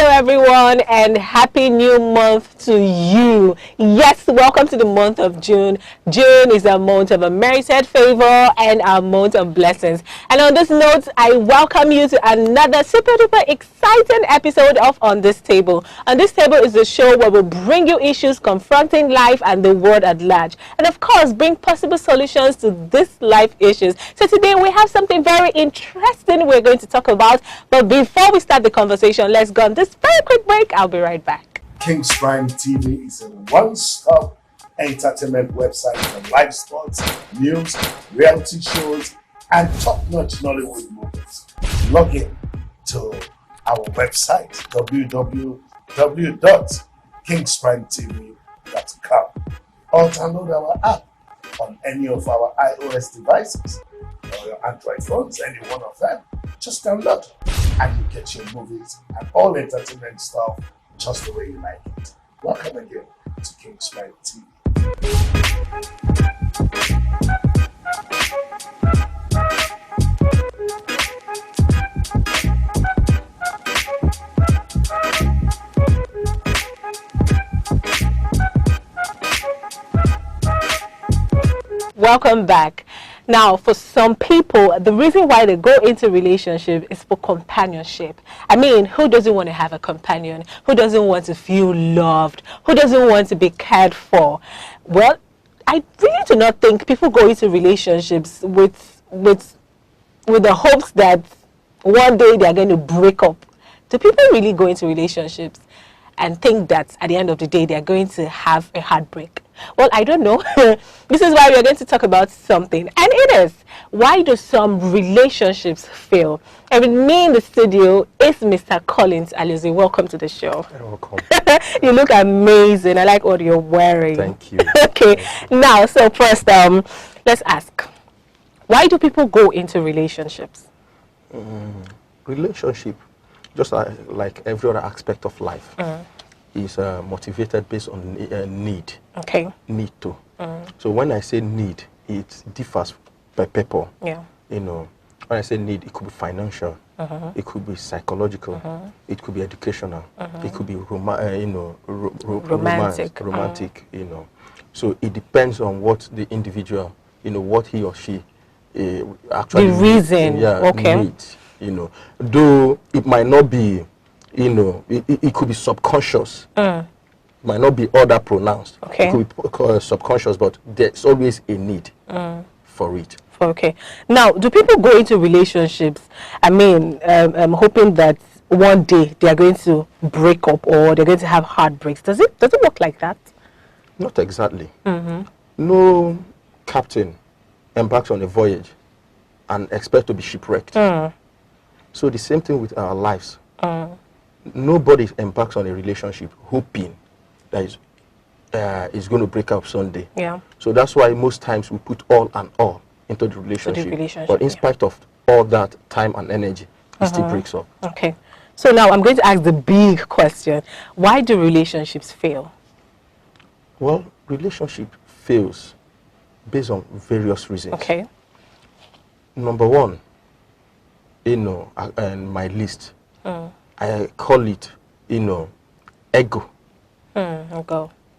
Hello everyone, and happy new month to you. Yes, welcome to the month of June. June is a month of unmerited favor and a month of blessings. And on this note, I welcome you to another super duper exciting episode of On This Table. On This Table is the show where we bring you issues confronting life and the world at large, and of course bring possible solutions to these life issues. So today we have something very interesting we're going to talk about, but before we start the conversation, let's go on this very quick break. I'll be right back. KINGSPRIMETV is a one-stop entertainment website for live sports, news, reality shows, and top-notch Nollywood movies. Log in to our website www.kingsprimetv.com or download our app on any of our iOS devices or your Android phones, any one of them. Just download and you get your movies and all entertainment stuff just the way you like it. Welcome again to KINGSPRIMETV. Welcome back. Now, for some people, the reason why they go into relationship is for companionship. I mean, who doesn't want to have a companion? Who doesn't want to feel loved? Who doesn't want to be cared for? Well, I really do not think people go into relationships with the hopes that one day they are going to break up. Do people really go into relationships and think that at the end of the day they are going to have a heartbreak? Well, I don't know. This is why we are going to talk about something, and it is, why do some relationships fail? And with me in the studio is Mr. Collins Alizi. Welcome to the show. You're welcome. You look amazing. I like what you're wearing. Thank you. Okay. Thank you. Now, so first, let's ask, why do people go into relationships? Relationship, just like every other aspect of life, is motivated based on need. Okay. Need to. So when I say need, it differs by people. Yeah. You know, when I say need, it could be financial, it could be psychological, it could be educational, it could be romantic. You know, so it depends on what the individual, what he or she actually the reason. Needs. You know, though it might not be. It could be subconscious. Might not be all that pronounced. Okay. It could be subconscious, but there's always a need for it. Okay. Now, do people go into relationships, I mean, hoping that one day they are going to break up or they're going to have heartbreaks? Does it work like that? Not exactly. No captain embarks on a voyage and expect to be shipwrecked. So the same thing with our lives. Nobody embarks on a relationship hoping that it's going to break up someday. Yeah. So that's why most times we put all and all into the relationship. But in spite of all that time and energy, it still breaks up. Okay. So now I'm going to ask the big question. Why do relationships fail? Well, relationship fails based on various reasons. Okay. Number one, and my list, I call it, ego. Ego.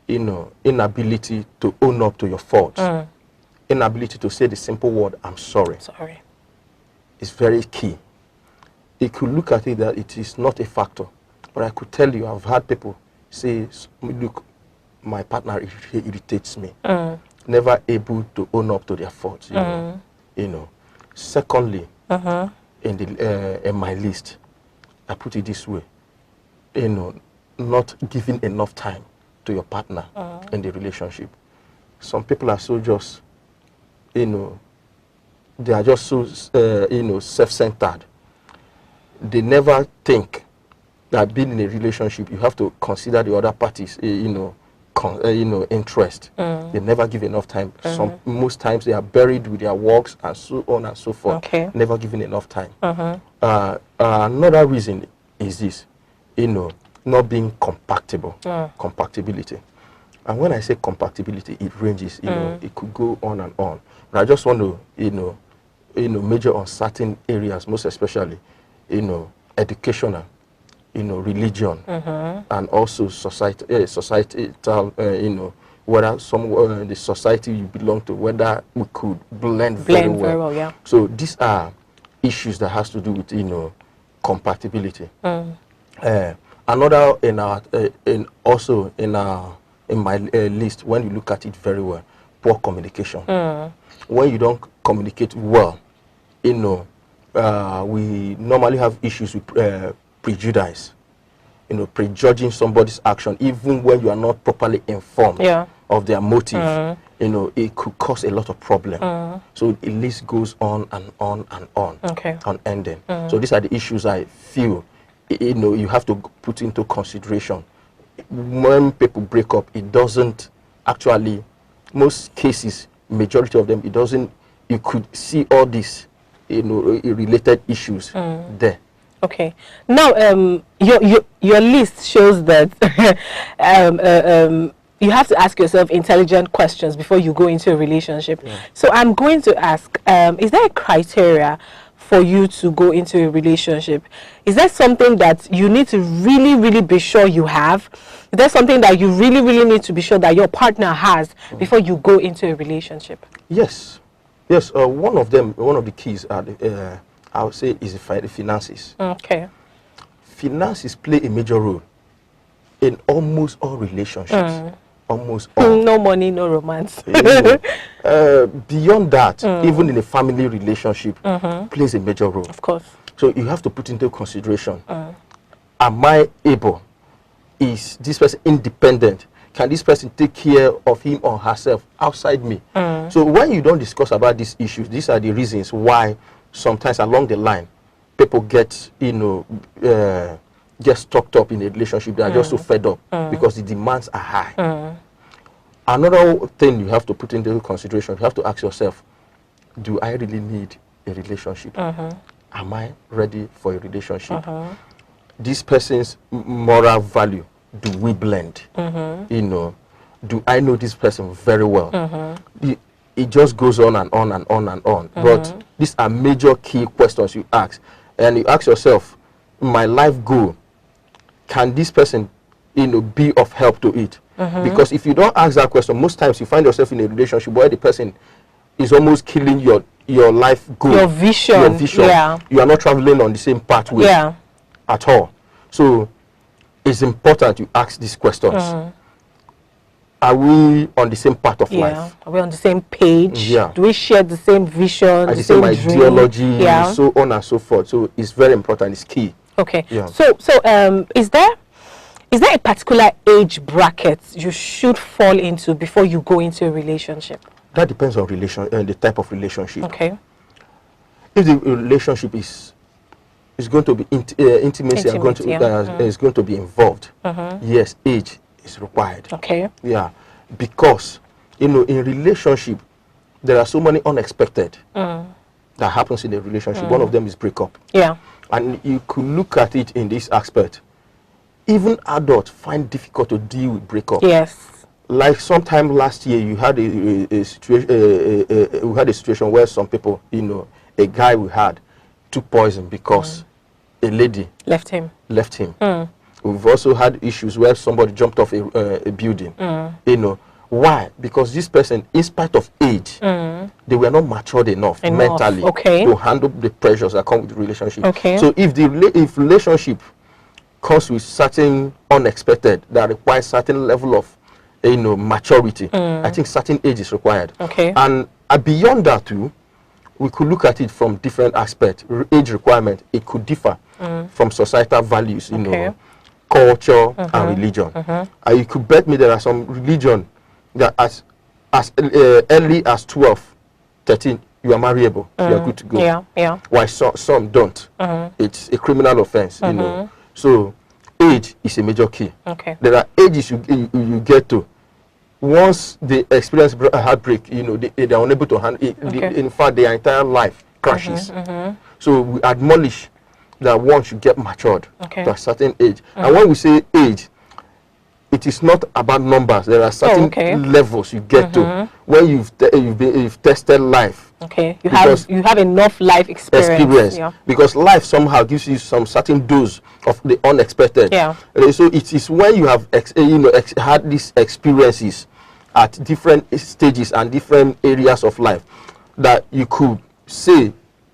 Inability to own up to your faults. Inability to say the simple word, I'm sorry. Sorry. It's very key. You could look at it that it is not a factor, but I could tell you, I've had people say, look, my partner irritates me. Never able to own up to their faults. Secondly, in my list, I put it this way, not giving enough time to your partner in the relationship. Some people are so just, they are just so, self-centered. They never think that being in a relationship, you have to consider the other parties, interest. They never give enough time. Most times they are buried with their works and so on and so forth. Okay. Never given enough time. Another reason is this, not being compatible. Compatibility. And when I say compatibility, it ranges. It could go on and on. But I just want to, major on certain areas, most especially, educational, religion, and also societal, whether the society you belong to, whether we could blend very well. Yeah. So these are issues that has to do with compatibility. Another in my list, when you look at it very well, poor communication. When you don't communicate well, we normally have issues with prejudice, prejudging somebody's action, even when you are not properly informed of their motive. It could cause a lot of problem. So the list goes on and on and on, unending. So these are the issues I feel you have to put into consideration. When people break up, it doesn't actually, most cases, majority of them, it doesn't, you could see all these related issues there. Okay. Now, your list shows that you have to ask yourself intelligent questions before you go into a relationship. So I'm going to ask, is there a criteria for you to go into a relationship? Is that something that you need to really, really be sure you have? Is that something that you really, really need to be sure that your partner has before you go into a relationship? Yes. Yes. One of the keys are I would say is the finances. Okay. Finances play a major role in almost all relationships. Almost all. No money, no romance. Beyond that, even in a family relationship, plays a major role. Of course. So you have to put into consideration, am I able? Is this person independent? Can this person take care of him or herself outside me? So when you don't discuss about these issues, these are the reasons why sometimes along the line, people get, get stuck up in a relationship. They are just so fed up because the demands are high. Another thing you have to put into consideration, you have to ask yourself, do I really need a relationship? Am I ready for a relationship? This person's moral value, do we blend? Do I know this person very well? It just goes on and on and on and on. But these are major key questions you ask. And you ask yourself, my life goal, can this person be of help to it? Because if you don't ask that question, most times you find yourself in a relationship where the person is almost killing your life goal. Your vision. Yeah. You are not traveling on the same pathway at all. So it's important you ask these questions. Are we on the same path of life? Are we on the same page? Do we share the same vision, the same ideology, so on and so forth? So it's very important. It's key. Okay. So is there a particular age bracket you should fall into before you go into a relationship? That depends on the type of relationship. Okay. If the relationship is going to be intimacy and is going to be involved, yes, age is required. Okay. Yeah, because in relationship there are so many unexpected that happens in a relationship. One of them is breakup. Yeah. And you could look at it in this aspect. Even adults find difficult to deal with breakup. Yes. Like sometime last year, you had a situation where some people, a guy we had took poison because a lady left him. We've also had issues where somebody jumped off a building. Why? Because this person, in spite of age, they were not matured enough mentally to handle the pressures that come with the relationship. So if relationship comes with certain unexpected that requires certain level of maturity, I think certain age is required. And beyond that too, we could look at it from different aspects. Age requirement, it could differ from societal values, culture and religion. You could bet me there are some religion that as early as 12, 13, you are marriable, you are good to go. While some don't. It's a criminal offense, So age is a major key. There are ages you get to. Once they experience heartbreak, they are unable to handle it. In fact, their entire life crashes. So we admonish that one should get matured to a certain age. And when we say age, it is not about numbers. There are certain levels you get to when you've tested life Okay, you have enough life experience. Yeah. Because life somehow gives you some certain dose of the unexpected. Yeah. So it is when you have had these experiences at different stages and different areas of life that you could say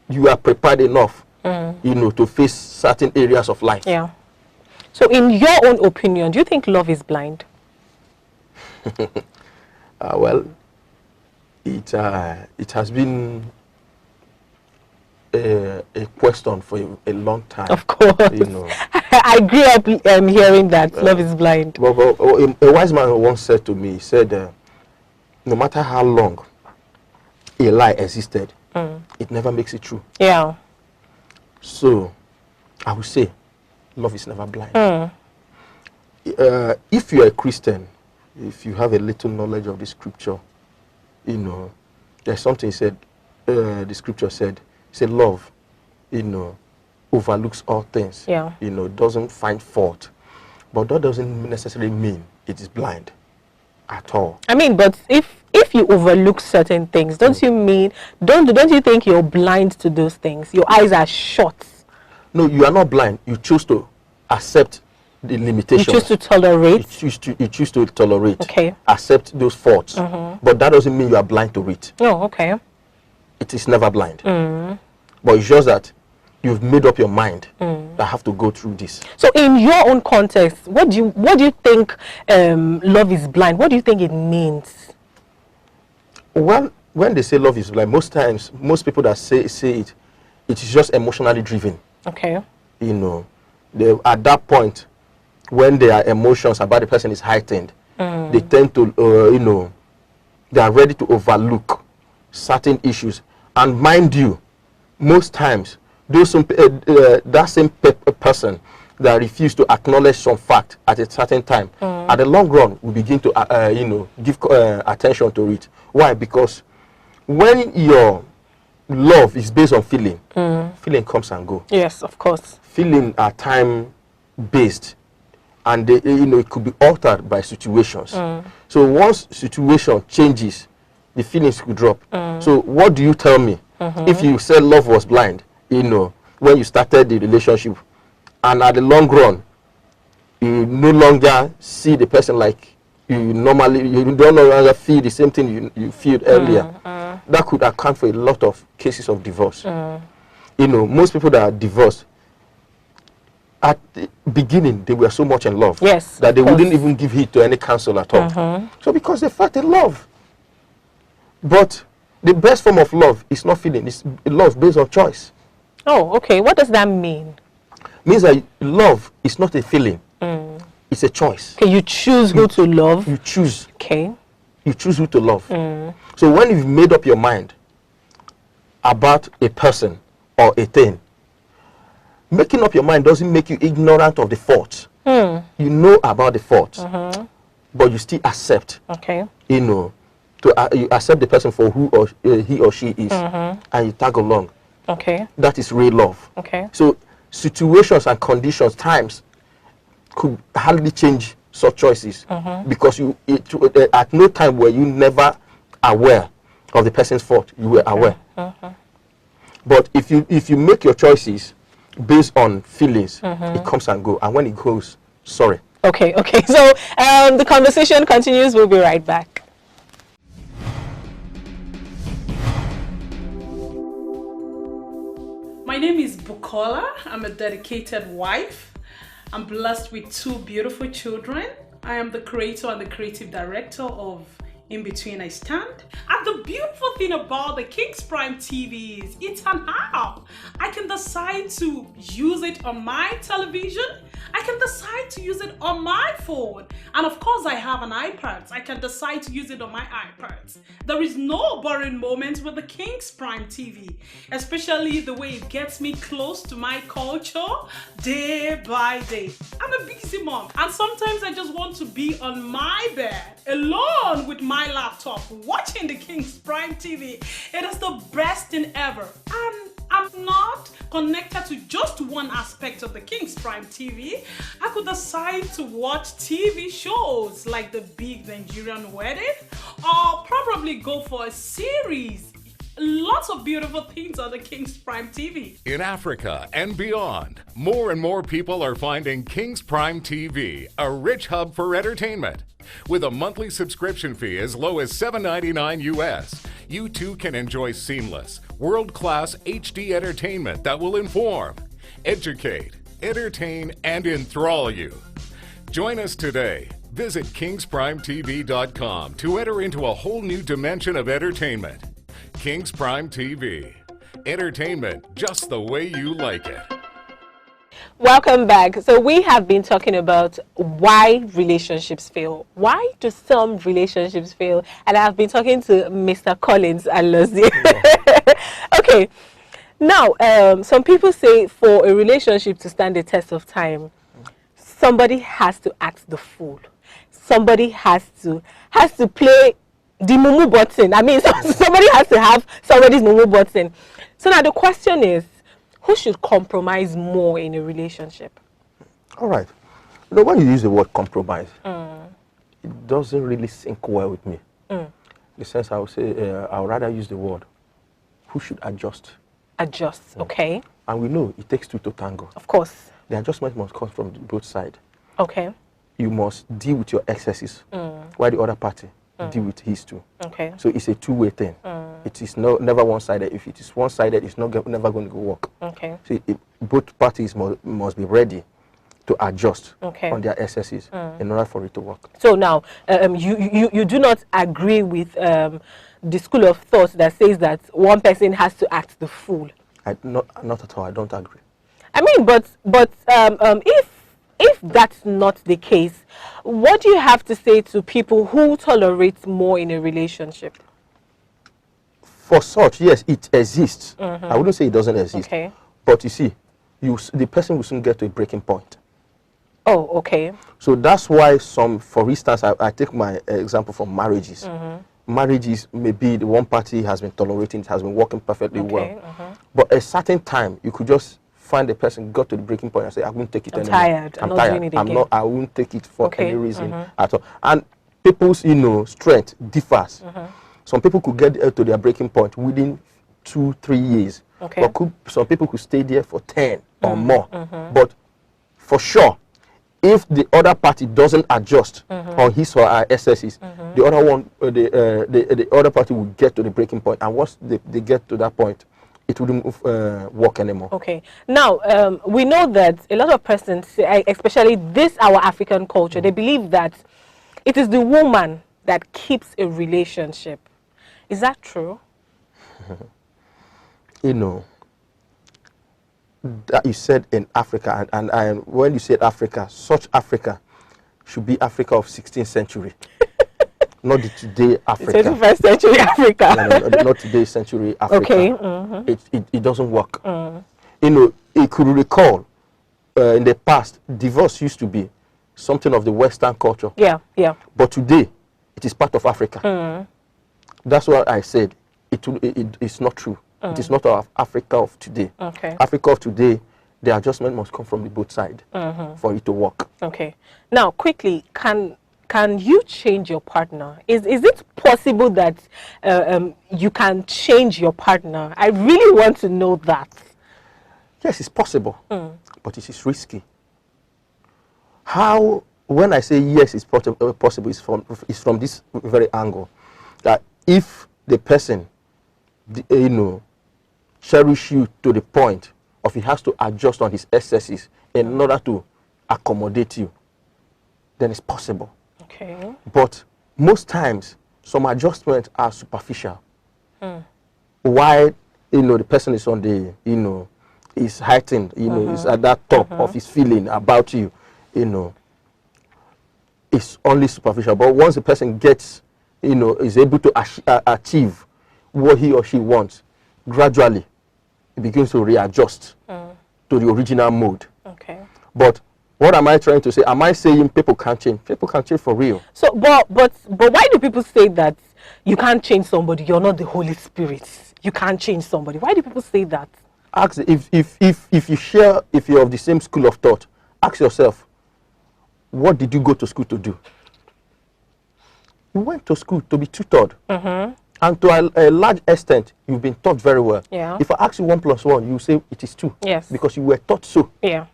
you are prepared enough, to face certain areas of life. Yeah. So in your own opinion, do you think love is blind? Well, it has been a question for a long time. Of course. I grew up hearing that love is blind. But a wise man once said to me, he said, no matter how long a lie existed, it never makes it true. Yeah. So, I would say, love is never blind. If you are a Christian, if you have a little knowledge of the scripture, there's something said, the scripture said love, overlooks all things. Yeah. Doesn't find fault. But that doesn't necessarily mean it is blind at all. I mean, but if you overlook certain things, don't you think you're blind to those things? Your eyes are shut. No, you are not blind. You choose to accept the limitations. You choose to tolerate. You choose to tolerate. Okay. Accept those faults. But that doesn't mean you are blind to it. Oh, okay. It is never blind. But it's just that you've made up your mind that have to go through this. So in your own context, what do you think love is blind? What do you think it means? Well, when they say love is blind, most times, most people that say it is just emotionally driven. Okay. At that point, when their emotions about the person is heightened, they tend to, they are ready to overlook certain issues. And mind you, most times, that same person that refuse to acknowledge some fact at a certain time, at the long run, will begin to, give attention to it. Why? Because when your love is based on feeling, feeling comes and go. Yes, of course. Feeling are time-based, and it could be altered by situations. So once situation changes, the feelings could drop. So what do you tell me? If you said love was blind, when you started the relationship, and at the long run, you no longer see the person like you normally, you don't no longer feel the same thing you feel earlier, that could account for a lot of cases of divorce. Most people that are divorced, at the beginning, they were so much in love, yes, that they wouldn't even give heed to any counsel at all. So because they felt in love. But the best form of love is not feeling, it's love based on choice. Oh, okay. What does that mean? Means that love is not a feeling. It's a choice. Okay, you choose who to love. You choose. Okay. You choose who to love. So when you've made up your mind about a person or a thing, making up your mind doesn't make you ignorant of the fault. You know about the fault, but you still accept. Okay. You accept the person for who he or she is, and you tag along. Okay. That is real love. Okay. So situations and conditions, times could hardly change such choices, because at no time were you never aware of the person's fault. You were aware. But if you make your choices based on feelings, it comes and goes, and when it goes, sorry. Okay. So the conversation continues. We'll be right back. My name is Bukola. I'm a dedicated wife. I'm blessed with 2 beautiful children. I am the creator and the creative director of In Between I Stand. And the beautiful thing about the King's Prime TV is it's an app. I can decide to use it on my television. I can decide to use it on my phone. And of course, I have an iPad. I can decide to use it on my iPad. There is no boring moment with the King's Prime TV, especially the way it gets me close to my culture day by day. I'm a busy mom, and sometimes I just want to be on my bed alone with my laptop watching the King's Prime TV. It is the best thing ever. And I'm not connected to just one aspect of the King's Prime TV. I could decide to watch TV shows like The Big Nigerian Wedding, or probably go for a series lots of beautiful things on the King's Prime TV. In Africa and beyond, more and more people are finding King's Prime TV a rich hub for entertainment. With a monthly subscription fee as low as $7.99 US, you too can enjoy seamless, world-class HD entertainment that will inform, educate, entertain, and enthrall you. Join us today. Visit KingsPrimeTV.com to enter into a whole new dimension of entertainment. King's Prime TV. Entertainment just the way you like it. Welcome back. So we have been talking about why relationships fail. Why do some relationships fail? And I've been talking to Mr. Collins and Lozzie. Okay. Now, some people say for a relationship to stand the test of time, somebody has to act the fool. Somebody has to play the mumu button. I mean, somebody has to have somebody's mumu button. So now the question is, who should compromise more in a relationship? All right. You know, when you use the word compromise, it doesn't really sync well with me. In the sense, I would say, I would rather use the word, who should adjust? Adjust, okay. And we know it takes two to tango. Of course. The adjustment must come from both sides. Okay. You must deal with your excesses, while the other party deal with his too. Okay. So it's a two-way thing. It is never one-sided. If it is one-sided, it's never going to work. Okay. So both parties must be ready to adjust on their excesses in order for it to work. So now, you do not agree with the school of thought that says that one person has to act the fool? Not at all. I don't agree. I mean, but if that's not the case, what do you have to say to people who tolerate more in a relationship? For such, yes, it exists. I wouldn't say it doesn't exist. Okay. But you see, the person will soon get to a breaking point. Oh, okay. So that's why for instance, I take my example from marriages. Marriages, maybe the one party has been tolerating, it has been working perfectly well. But at a certain time, you could just find the person got to the breaking point and say, I won't take it anymore. I'm not doing it again. I won't take it for any reason at all. And people's, strength differs. Some people could get to their breaking point within 2-3 years. But some people could stay there for 10 or more. But for sure, if the other party doesn't adjust on his or her excesses, the other one, the other party will get to the breaking point. And once they get to that point, it wouldn't work anymore. Okay. Now, we know that a lot of persons, especially our African culture, they believe that it is the woman that keeps a relationship. Is that true? That you said in Africa, and when you said Africa, such Africa should be Africa of 16th century. Not the today Africa. 21st century Africa. No, not today's century Africa. Okay. It doesn't work. You could recall in the past, divorce used to be something of the Western culture. Yeah. But today, it is part of Africa. That's what I said. It's not true. It is not of Africa of today. Okay. Africa of today, the adjustment must come from the both sides for it to work. Okay. Now, quickly, can you change your partner? Is it possible that you can change your partner? I really want to know that. Yes, it's possible, but it is risky. How? When I say yes, it's possible, it's from this very angle, that if the person, cherish you to the point of he has to adjust on his excesses in order to accommodate you, then it's possible. Okay. But most times, some adjustments are superficial. Why, the person is on the, is heightened, is at that top of his feeling about you, it's only superficial. But once the person gets, is able to achieve what he or she wants, gradually, it begins to readjust to the original mode. Okay. But what am I trying to say? Am I saying people can't change? People can change for real. So, but why do people say that you can't change somebody? You're not the Holy Spirit. You can't change somebody. Why do people say that? Ask if you're of the same school of thought. Ask yourself, what did you go to school to do? You went to school to be tutored. And to a large extent, you've been taught very well. Yeah. If I ask you 1 + 1, you say it is 2. Yes. Because you were taught so. Yeah.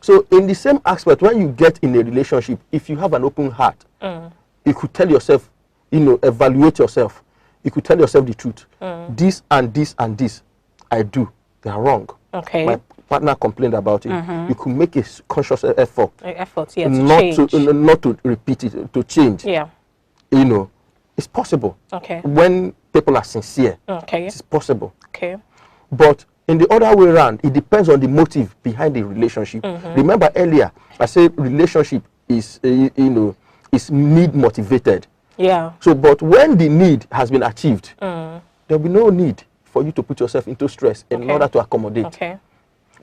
So in the same aspect, when you get in a relationship, if you have an open heart, you could tell yourself, evaluate yourself. You could tell yourself the truth. This and this and this I do. They are wrong. Okay. My partner complained about it. You could make a conscious effort. Yeah, not to repeat it, to change. Yeah. It's possible. Okay. When people are sincere, okay, it's possible. Okay. But in the other way around, it depends on the motive behind the relationship. Remember earlier, I said relationship is, is need motivated. Yeah. So, but when the need has been achieved, there will be no need for you to put yourself into stress in order to accommodate. Okay.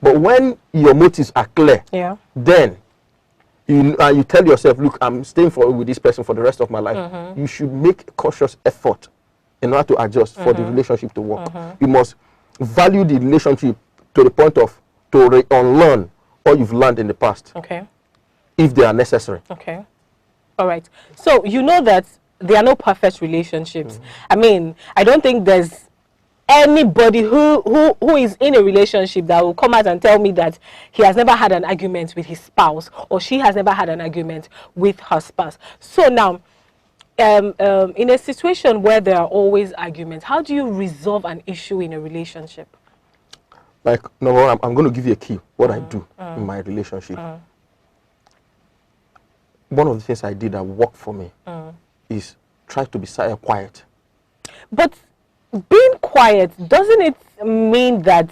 But when your motives are clear, yeah, then you tell yourself, look, I'm staying with this person for the rest of my life. You should make a conscious effort in order to adjust for the relationship to work. You must value the relationship to the point of to unlearn all you've learned in the past. Okay. If they are necessary. Okay. All right. So you know that there are no perfect relationships. I mean, I don't think there's anybody who is in a relationship that will come out and tell me that he has never had an argument with his spouse or she has never had an argument with her spouse. So now, in a situation where there are always arguments, how do you resolve an issue in a relationship? Like, number one, I'm going to give you a key, what I do in my relationship. One of the things I did that worked for me is try to be quiet. But being quiet, doesn't it mean that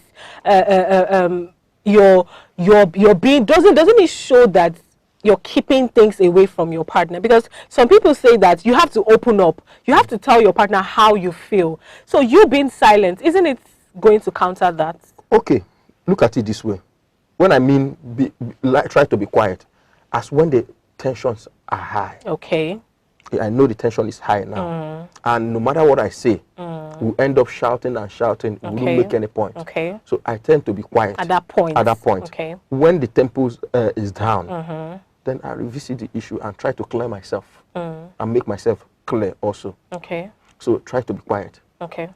you're being, doesn't it show that you're keeping things away from your partner? Because some people say that you have to open up, you have to tell your partner how you feel. So you being silent, isn't it going to counter that? Okay, look at it this way. When I mean try to be quiet, as when the tensions are high. Okay. I know the tension is high now. And no matter what I say, we'll end up shouting and shouting. We won't make any point. Okay. So I tend to be quiet. At that point. At that point. Okay. When the tempo is down, then I revisit the issue and try to clear myself and make myself clear also. Okay. So try to be quiet. Okay.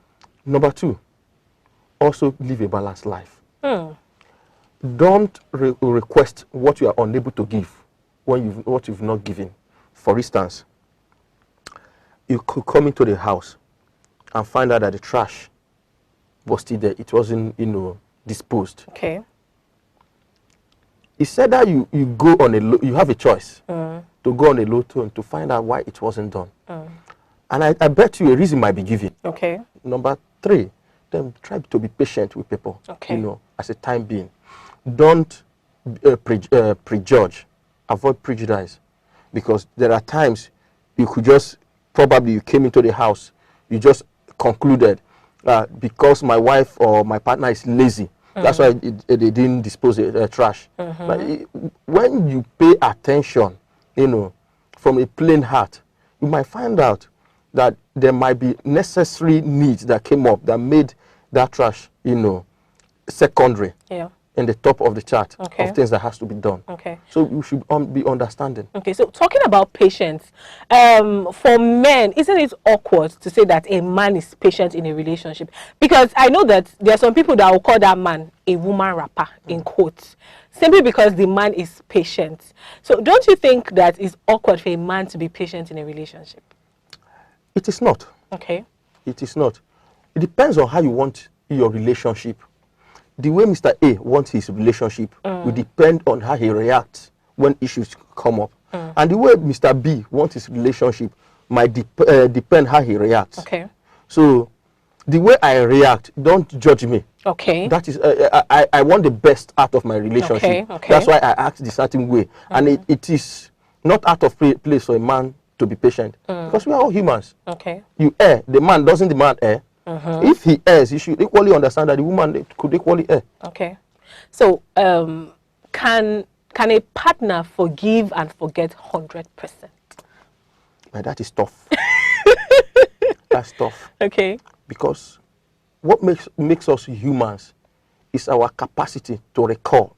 Number two, also live a balanced life. Don't request what you are unable to give when what you've not given. For instance, you could come into the house and find out that the trash was still there. It wasn't, disposed. Okay. It said that you go on you have a choice to go on a low tone to find out why it wasn't done. And I bet you a reason might be given. Okay. Number three, then try to be patient with people. Okay. As a time being. Don't prejudge. Avoid prejudice. Because there are times you could just, probably you came into the house, you just concluded because my wife or my partner is lazy, that's why they didn't dispose of the trash. But when you pay attention, from a plain heart, you might find out that there might be necessary needs that came up that made that trash, secondary. Yeah. In the top of the chart of things that has to be done. Okay. So you should be understanding. Okay. So talking about patience, for men, isn't it awkward to say that a man is patient in a relationship? Because I know that there are some people that will call that man a woman rapper, in quotes, simply because the man is patient. So don't you think that it's awkward for a man to be patient in a relationship? It is not. Okay. It is not. It depends on how you want your relationship. The way Mr. A wants his relationship will depend on how he reacts when issues come up. And the way Mr. B wants his relationship might depend how he reacts. Okay. So the way I react, don't judge me. Okay. That is, I want the best out of my relationship. Okay. Okay. That's why I act the certain way. And it is not out of place for a man to be patient. Because we are all humans. Okay. You err. The man doesn't demand err. If he errs, he should equally understand that the woman could equally err. Okay. So, can a partner forgive and forget 100%? That is tough. That's tough. Okay. Because what makes us humans is our capacity to recall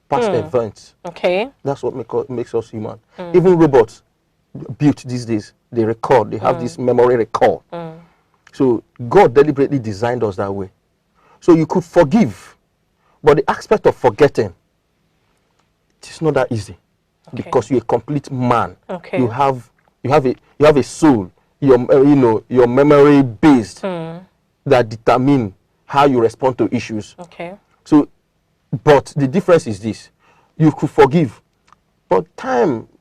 past events. Okay. That's what makes us human. Even robots built these days, they record. They have this memory recall. So God deliberately designed us that way. So you could forgive, but the aspect of forgetting, it's not that easy. Okay. Because you're a complete man. Okay. You have a soul. Your memory based that determine how you respond to issues. Okay. So, but the difference is this: you could forgive, but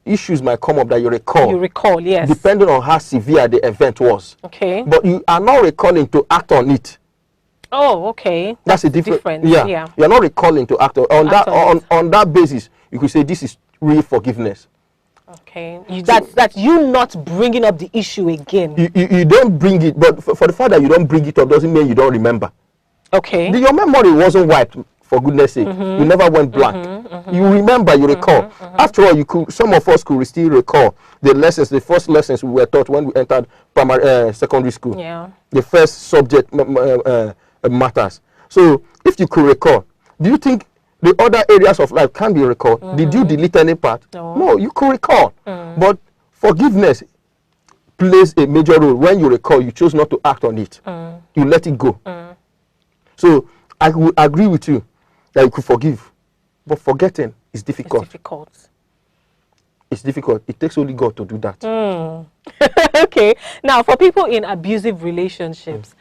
issues might come up that you recall. You recall, yes. Depending on how severe the event was. Okay. But you are not recalling to act on it. Oh, okay. That's a difference. Yeah. You're not recalling to act on that basis. You could say this is real forgiveness. Okay. That's you not bringing up the issue again. You don't bring it, but for the fact that you don't bring it up doesn't mean you don't remember. Okay. Your memory wasn't wiped, for goodness sake. You never went blank. You remember, you recall. After all, some of us could still recall the first lessons we were taught when we entered secondary school. Yeah. The first subject matters. So if you could recall, do you think the other areas of life can be recalled? Did you delete any part? No, you could recall. But forgiveness plays a major role. When you recall, you choose not to act on it. You let it go. So I would agree with you that you could forgive, but forgetting is difficult. It's difficult. It's difficult. It takes only God to do that. Okay. Now, for people in abusive relationships,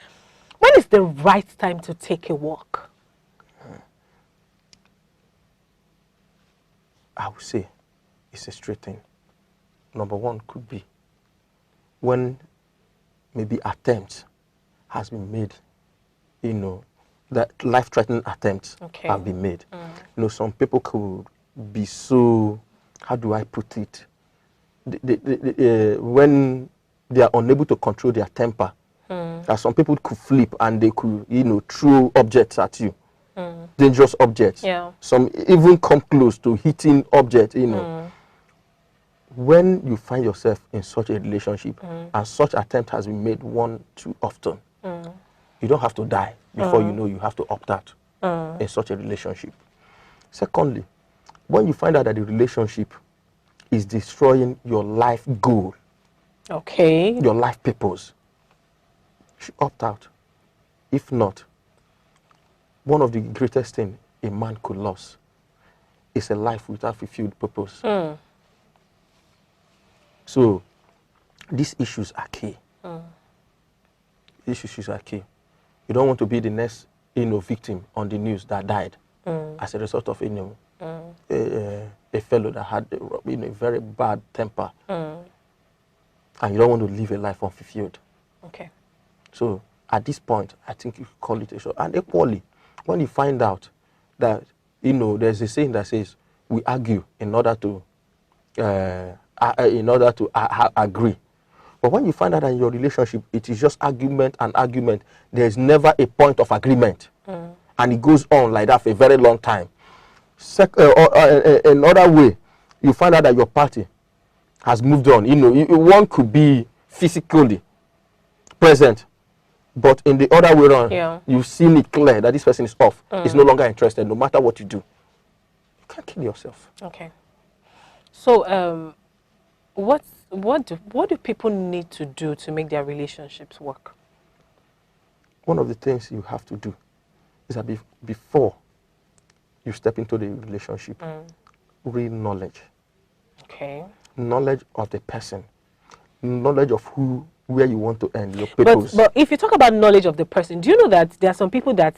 when is the right time to take a walk? I would say it's a straight thing. Number one could be when maybe attempts has been made, that life-threatening attempts have been made. Some people could be so, how do I put it? When they are unable to control their temper, some people could flip and they could, throw objects at you. Dangerous objects. Yeah. Some even come close to hitting objects, When you find yourself in such a relationship and such attempt has been made too often, you don't have to die before you know you have to opt out in such a relationship. Secondly, when you find out that the relationship is destroying your life goal, your life purpose, you should opt out. If not, one of the greatest things a man could lose is a life without fulfilled purpose. So, these issues are key. These issues are key. You don't want to be the next, victim on the news that died as a result of, a fellow that had, a very bad temper, and you don't want to live a life unfulfilled. Okay. So, at this point, I think you call it a show. And equally, when you find out that, there's a saying that says, we argue in order to agree. But when you find out that in your relationship, it is just argument and argument, there's never a point of agreement. And it goes on like that for a very long time. Another way, you find out that your party has moved on. One could be physically present, but in the other way around, you've seen it clear that this person is off. Is no longer interested, no matter what you do. You can't kill yourself. Okay. So, what do people need to do to make their relationships work? One of the things you have to do is that before you step into the relationship, real knowledge. Okay. Knowledge of the person. Knowledge of where you want to end, your purpose. But if you talk about knowledge of the person, do you know that there are some people that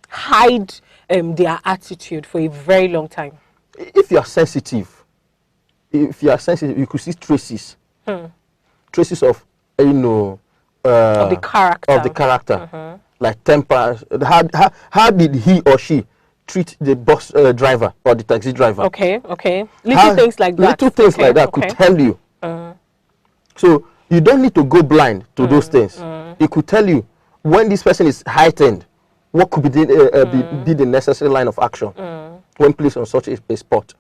hide their attitude for a very long time? If you are sensitive, you could see traces. Traces of, of the character. Like temper. How did he or she treat the bus driver or the taxi driver? Okay. Little things like that. Little things like that could tell you. So you don't need to go blind to those things. It could tell you when this person is heightened, what could be the necessary line of action when placed on such a spot.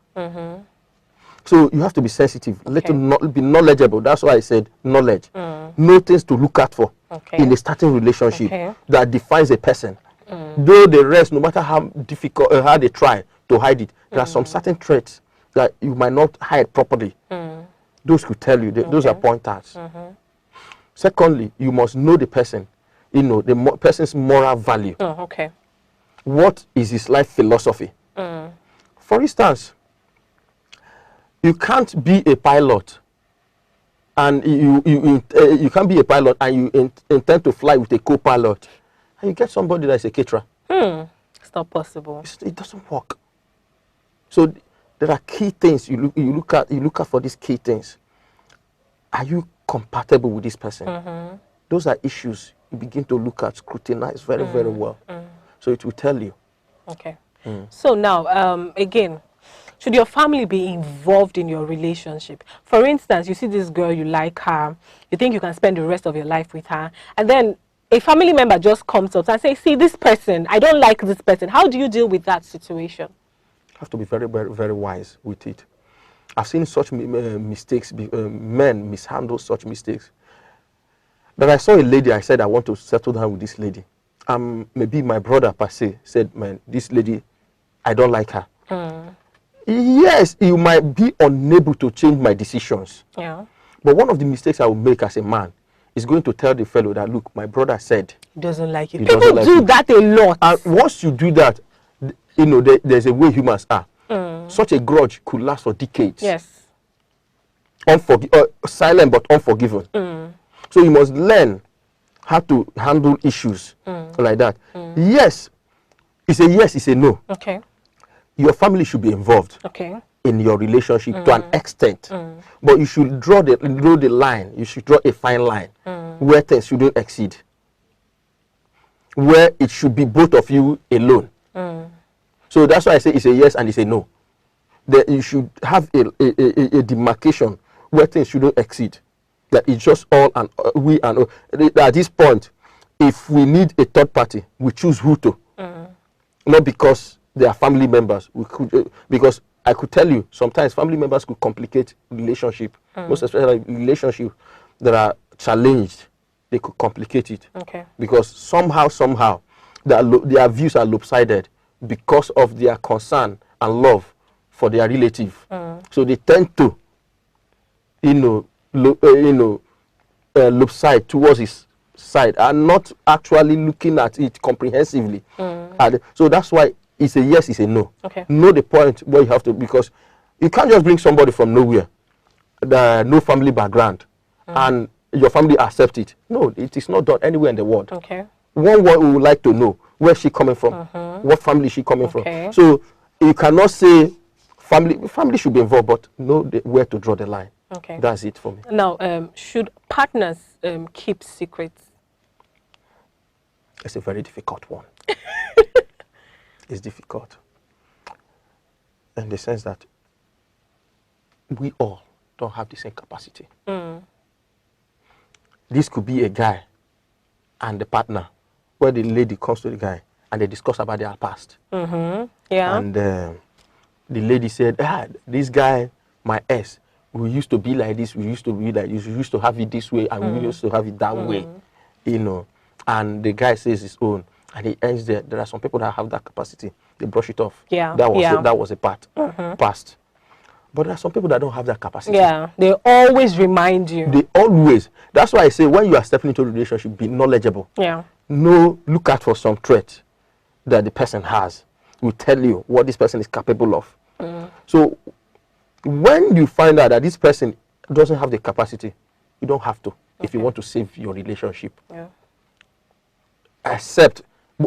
So you have to be sensitive, be knowledgeable. That's why I said knowledge. Know things to look out for in a starting relationship that defines a person. Though the rest, no matter how difficult, how they try to hide it, there are some certain traits that you might not hide properly. Those could tell you, those are pointers. Secondly, you must know the person the person's moral value. Oh, okay. What is his life philosophy? For instance, you can't be a pilot, and you can't be a pilot and you intend to fly with a co-pilot, and you get somebody that's a caterer. It's not possible. It doesn't work. So there are key things you look at for these key things. Are you compatible with this person? Those are issues you begin to look at, scrutinize very, very well. So it will tell you. Okay. So now, again, should your family be involved in your relationship? For instance, you see this girl, you like her, you think you can spend the rest of your life with her, and then a family member just comes up and says, see, this person, I don't like this person. How do you deal with that situation? You have to be very, very, very wise with it. I've seen such mistakes, men mishandle such mistakes. But I saw a lady, I said, I want to settle down with this lady. Maybe my brother per se said, man, this lady, I don't like her. Yes, you might be unable to change my decisions. Yeah. But one of the mistakes I will make as a man is going to tell the fellow that, look, my brother said. He doesn't like you. He People doesn't like do you. that a lot. And once you do that, there's a way humans are. Such a grudge could last for decades. Yes. Silent but unforgiven. So you must learn how to handle issues like that. Yes, it's a yes, it's a no. Okay. Your family should be involved in your relationship to an extent. But you should draw the line. You should draw a fine line where things shouldn't exceed. Where it should be both of you alone. So that's why I say it's a yes and it's a no. That you should have a demarcation where things shouldn't exceed. That it's just all and we and at this point, if we need a third party, we choose who to. Not because they are family members. We could because I could tell you sometimes family members could complicate relationship. Most especially relationships that are challenged, they could complicate it. Okay. Because somehow their views are lopsided because of their concern and love for their relative. So they tend to, lopside towards his side and not actually looking at it comprehensively. So that's why it's a yes, it's a no. Okay. Know the point where you have to, because you can't just bring somebody from nowhere, no family background, and your family accept it. No, it is not done anywhere in the world. Okay. One word we would like to know where she coming from, what family she coming from. So you cannot say family should be involved, but know where to draw the line. Okay. That's it for me. Now, should partners keep secrets? It's a very difficult one. It's difficult in the sense that we all don't have the same capacity. This could be a guy and the partner, where the lady comes to the guy and they discuss about their past. Yeah. And the lady said, this guy, my ex, we used to be like this, we used to be like this, we used to have it this way, and we used to have it that way, And the guy says his own, and he ends there. There are some people that have that capacity. They brush it off. Yeah. That was a past. But there are some people that don't have that capacity. Yeah. They always remind you. They always. That's why I say when you are stepping into a relationship, be knowledgeable. Yeah. Look out for some threat that the person has. Will tell you what this person is capable of. So when you find out that this person doesn't have the capacity, you don't have to if you want to save your relationship. Yeah. Except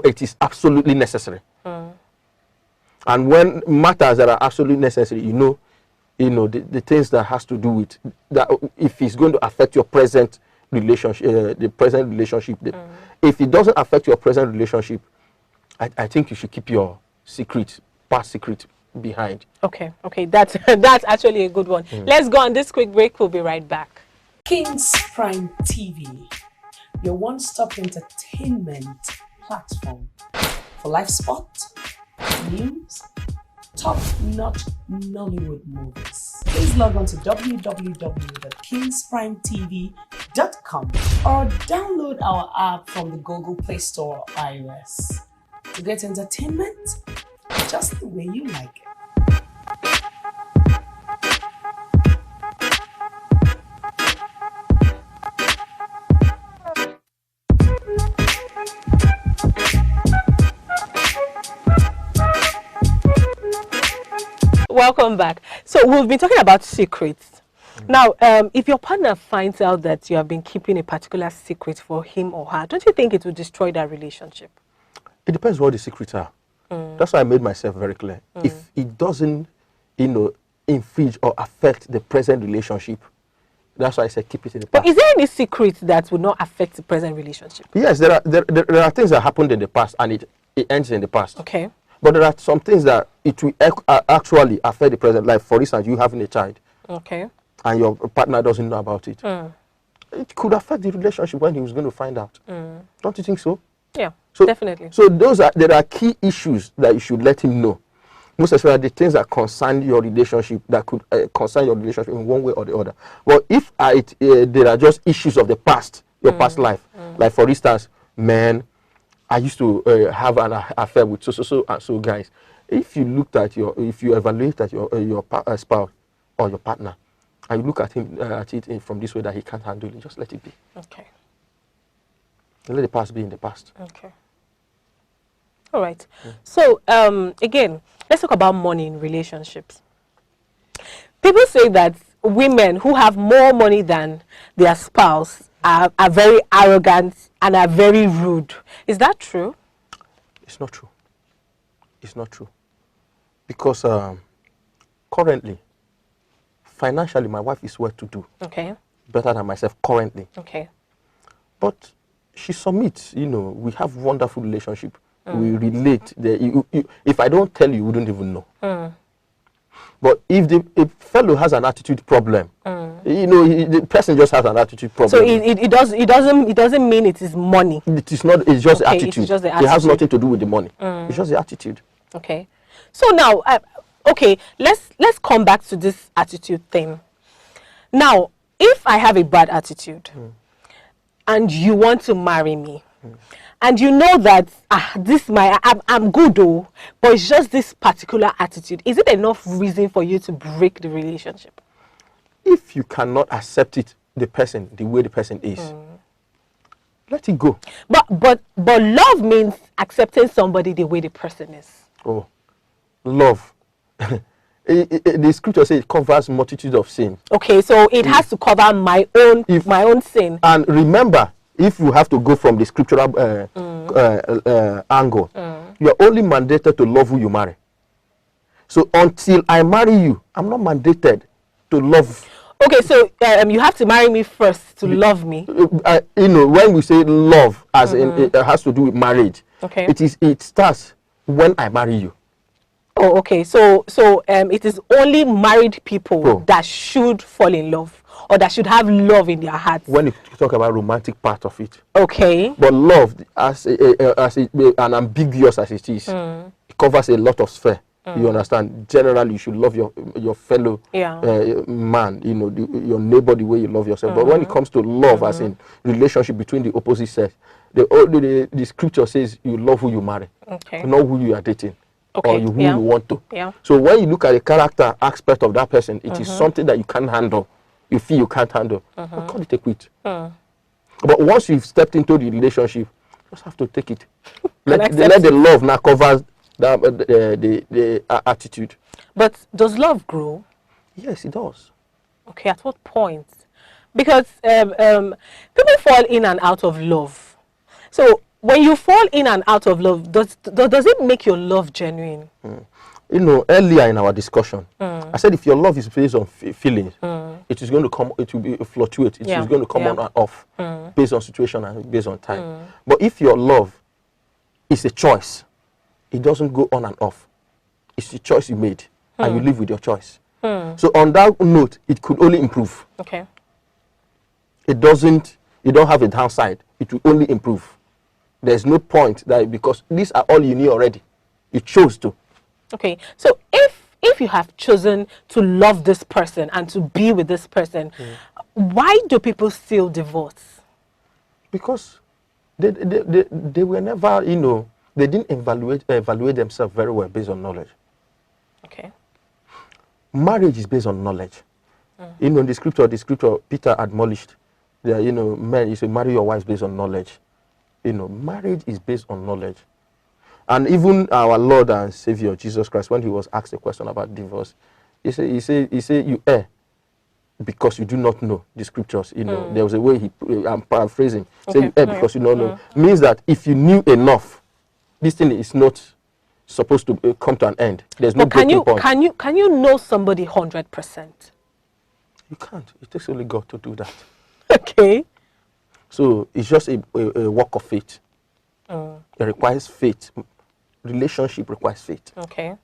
it is absolutely necessary. And when matters that are absolutely necessary, the things that has to do with that, if it's going to affect your present relationship, if it doesn't affect your present relationship, I think you should keep your past secret behind. Okay, that's actually a good one. Let's go on this quick break. We'll be right back. King's Prime TV, your one-stop entertainment platform for live sport, news, top-notch Nollywood movies. Please log on to www.kingsprimetv.com or download our app from the Google Play Store or iOS to get entertainment just the way you like it. Welcome back. So we've been talking about secrets. Now, if your partner finds out that you have been keeping a particular secret for him or her, don't you think it will destroy that relationship? It depends what the secrets are. That's why I made myself very clear. If it doesn't, infringe or affect the present relationship, that's why I said keep it in the past. But is there any secret that will not affect the present relationship? Yes, there are things that happened in the past and it ends in the past. Okay. But there are some things that it will actually affect the present life. For instance, you having a child. Okay. And your partner doesn't know about it. It could affect the relationship when he was going to find out. Don't you think so? Yeah, so definitely. So there are key issues that you should let him know. Most especially the things that concern your relationship, that could concern your relationship in one way or the other. But if there are just issues of the past, your past life, like for instance, man, I used to have an affair with so and so guys. If you evaluate at your spouse or your partner, and you look at him at it from this way that he can't handle it, just let it be. Okay. Let the past be in the past. Okay. All right. So again, let's talk about money in relationships. People say that women who have more money than their spouse are very arrogant and are very rude. Is that true? It's not true. It's not true. Because currently, financially, my wife is well to do. Okay. Better than myself currently. Okay. But she submits, we have wonderful relationship. We relate. If I don't tell you, you wouldn't even know. But if the fellow has an attitude problem, the person just has an attitude problem. So it doesn't mean it is money. It is not. It's just okay, attitude. It's just the attitude. It has nothing to do with the money. It's just the attitude. Okay. So now, okay, let's come back to this attitude thing. Now, if I have a bad attitude, and you want to marry me, and you know that I'm good though, but it's just this particular attitude, is it enough reason for you to break the relationship? If you cannot accept it, the way the person is, let it go. But love means accepting somebody the way the person is. Oh, love. The scripture says it covers multitude of sin. Okay, so it has to cover my own sin. And remember, if you have to go from the scriptural angle, you are only mandated to love who you marry. So until I marry you, I'm not mandated to love. Okay, so you have to marry me first to love me. When we say love, as in it has to do with marriage. Okay. It starts when I marry you. Oh, okay. So it is only married people that should fall in love, or that should have love in their hearts. When you talk about romantic part of it. Okay. But love, as an ambiguous as it is, it covers a lot of sphere. You understand? Generally, you should love your fellow man, your neighbor the way you love yourself. But when it comes to love, as in relationship between the opposite sex, the scripture says you love who you marry, not who you are dating. Okay. Or who you want to. Yeah. So when you look at the character aspect of that person, it is something that you can't handle. You feel you can't handle. Call it a quit. But once you've stepped into the relationship, you just have to take it. let the love now cover the attitude. But does love grow? Yes, it does. Okay, at what point? Because people fall in and out of love. So when you fall in and out of love, does it make your love genuine? Earlier in our discussion, I said if your love is based on feelings, it is going to come. It will be fluctuate. It is going to come on and off, based on situation and based on time. But if your love is a choice, it doesn't go on and off. It's the choice you made, and you live with your choice. So on that note, it could only improve. Okay. It doesn't. You don't have a downside. It will only improve. There's no point that because these are all you knew already. You chose to. Okay. So if you have chosen to love this person and to be with this person, why do people still divorce? Because they were never, they didn't evaluate themselves very well based on knowledge. Okay. Marriage is based on knowledge. In the scripture, Peter admonished that, men, you say marry your wives based on knowledge. Marriage is based on knowledge. And even our Lord and Savior Jesus Christ, when he was asked a question about divorce, he said, you err because you do not know the scriptures. You know, there was a way I'm paraphrasing. Say you err because you don't know. Means that if you knew enough, this thing is not supposed to come to an end. There's no breaking point. Can you know somebody 100%? You can't. It takes only God to do that. Okay. So it's just a work of faith. It requires faith. Relationship requires faith. Okay.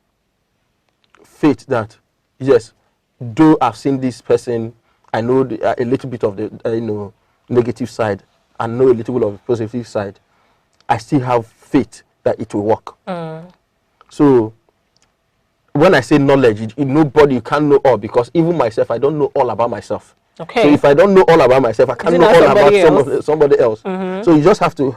Faith that, yes, though I've seen this person, I know a little bit of the negative side, I know a little bit of the positive side, I still have faith that it will work. So when I say knowledge, nobody can know all, because even myself, I don't know all about myself. Okay. So if I don't know all about myself, I can't know all about somebody else. So you just have to,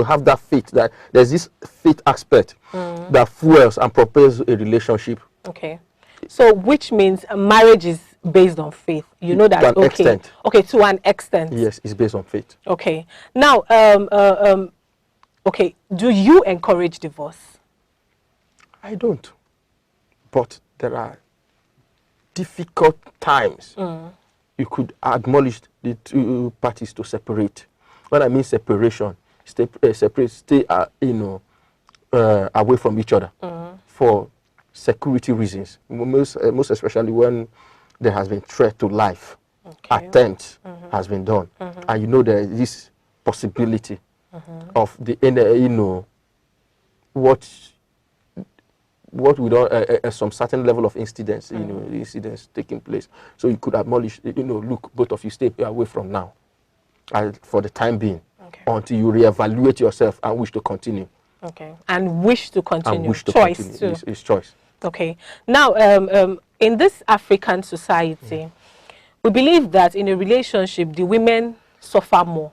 have that faith, that there's this faith aspect that fuels and propels a relationship. Okay. So which means marriage is based on faith. You know that. To an extent. Okay, to an extent. Yes, it's based on faith. Okay. Now, okay, do you encourage divorce? I don't. But there are difficult times. You could admonish the two parties to separate. When I mean separation, stay away from each other for security reasons. Most especially when there has been threat to life. Attempt has been done, and there is this possibility of the what we don't some certain level of incidents, incidents taking place. So you could admonish, look, both of you stay away from now, for the time being, until you reevaluate yourself and wish to continue. Okay, and wish to continue. And wish to choice continue. Too. It's choice. Okay. Now, in this African society, we believe that in a relationship, the women suffer more.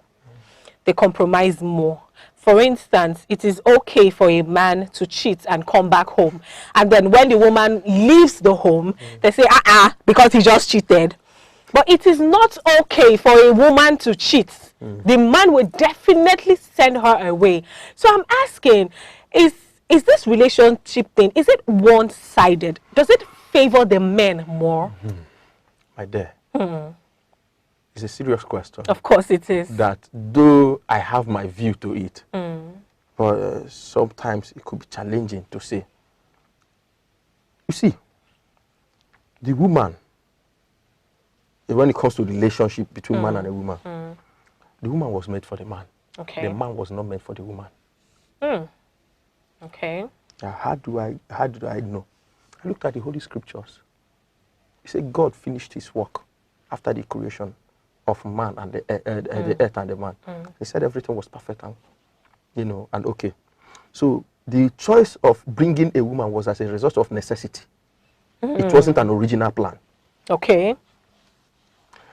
They compromise more. For instance, it is okay for a man to cheat and come back home. And then when the woman leaves the home, they say, because he just cheated. But it is not okay for a woman to cheat. The man will definitely send her away. So I'm asking, is this relationship thing, is it one-sided? Does it favor the men more? My dear, it's a serious question. Of course it is. That though I have my view to it, but sometimes it could be challenging to say. You see, the woman, when it comes to relationship between man and a woman, the woman was made for the man. Okay. The man was not meant for the woman. Okay. How do I know? I looked at the Holy Scriptures. He said God finished his work after the creation of man and the earth and the man. He said everything was perfect and okay. So the choice of bringing a woman was as a result of necessity. It wasn't an original plan. Okay.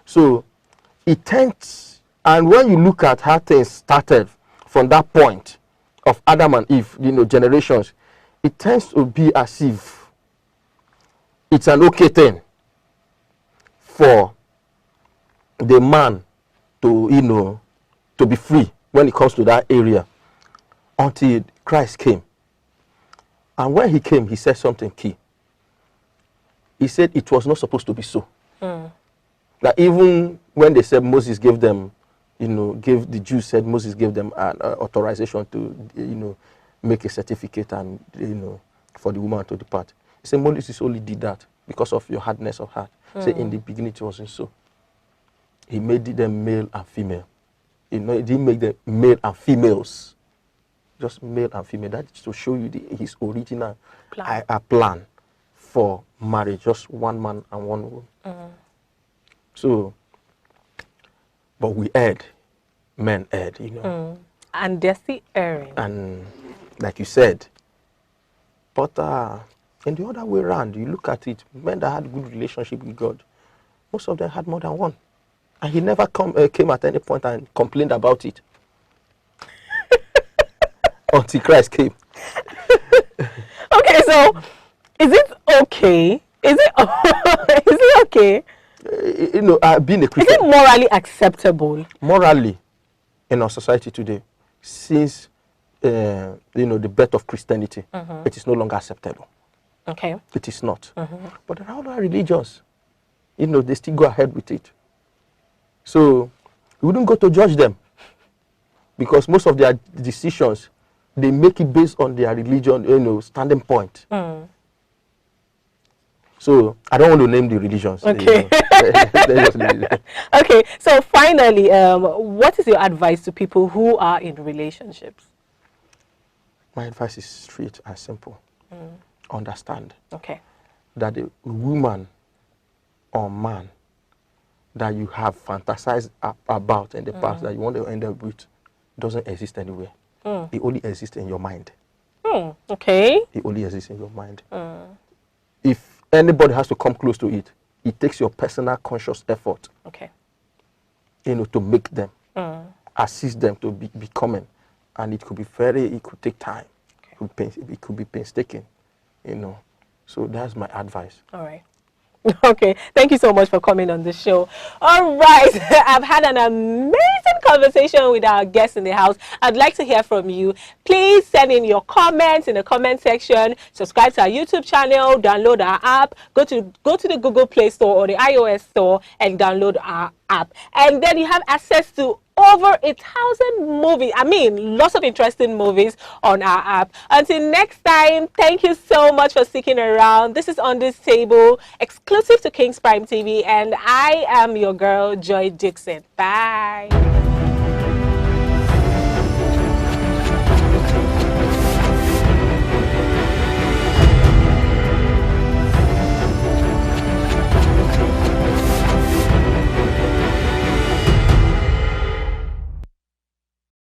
So it tends, and when you look at how things started from that point of Adam and Eve, generations, it tends to be as if it's an okay thing for the man to be free when it comes to that area, until Christ came. And when he came, he said something key. He said it was not supposed to be so. That even when they said Moses gave them, the Jews said Moses gave them an authorization to, make a certificate and, for the woman to depart. He said Moses only did that because of your hardness of heart. He said in the beginning it wasn't so. He made them male and female. He didn't make them male and females. Just male and female. That is to show you his original plan for marriage. Just one man and one woman. So, but we erred. Men erred, And they're still erring. And like you said, but in the other way around, you look at it, men that had a good relationship with God, most of them had more than one. And he never came at any point and complained about it. Until Christ came. Okay, so is it okay? Is it okay? Being a Christian. Is it morally acceptable? Morally, in our society today, since the birth of Christianity, it is no longer acceptable. Okay. It is not. But there are other religions, they still go ahead with it. So we wouldn't go to judge them, because most of their decisions, they make it based on their religion, standing point. So I don't want to name the religions. Okay. Okay. So finally, what is your advice to people who are in relationships? My advice is straight and simple. Understand. Okay. That the woman or man that you have fantasized about in the past that you want to end up with doesn't exist anywhere. It only exists in your mind. Okay. It only exists in your mind. If anybody has to come close to it, it takes your personal conscious effort. Okay. To make them, assist them to be becoming, and it could take time. Okay. It could be painstaking, So that's my advice. All right. Okay, thank you so much for coming on the show. All right, I've had an amazing conversation with our guests in the house. I'd like to hear from you. Please send in your comments in the comment section. Subscribe to our YouTube channel, download our app, go to the Google Play Store or the iOS Store and download our app. And then you have access to over 1,000 movies. I mean, lots of interesting movies on our app. Until next time, thank you so much for sticking around. This is On This Table, exclusive to Kings Prime TV, and I am your girl, Joy Dixon. Bye.